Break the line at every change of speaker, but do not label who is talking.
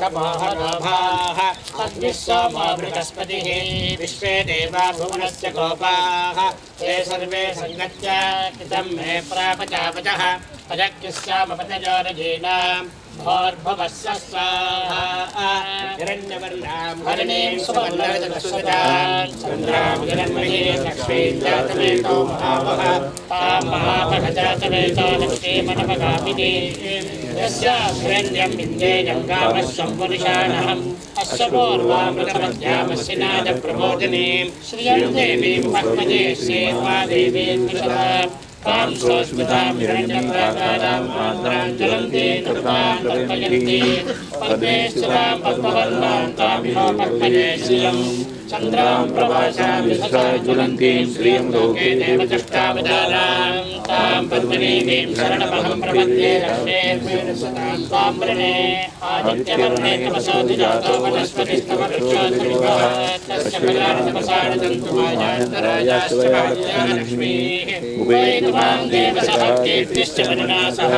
तमोहनोभाः अग्निः सोमो बृहस्पतिः विश्वे देवा भुवनस्य गोपाः ते सर्वे सङ्गत्य इदं मे प्रापचापचः अजक्युस्यामपतजोरजीनाम् भोर्भुवस्य स्वाहा हिरण्यवर्णां हरिणीं सुवर्णरजतस्वजां चन्द्रां हिरण्मयीं लक्ष्मीं जातवेदो महावः तां महापहजातवेदो लक्ष्मीमनपगामिनीं यस्यां हिरण्यं विन्देयं कामस्वं पुरुषाणहम् अस्य पूर्वामृतमध्यामस्य नादप्रबोधिनीं श्रियं देवीं पद्मजे सेवा देवीं विशदाम् तां स्वस्मितां हिरण्यप्राकारां आन्द्रां ज्वलन्तीं कृपां कल्पयन्ति पद्मे स्थितां पद्मवर्णां तामिहो पद्मजे श्रियं चन्द्रां प्रभासां विशसा ज्वलन्तीं श्रियं लोके देवचष्टावतारां तां पद्मनीतीं शरणमहं प्रपद्ये लक्ष्मीर्मेणसतां त्वां वृणे आदित्यवर्णे तपसोऽधिजातो वनस्पतिस्तमवृक्षोऽधिविभः तस्य कल्याणतपसारजन्तुमायान्तरायाश्च भाग्या लक्ष्मीः उभयतुमां देवसः कीर्तिश्च वरुणासः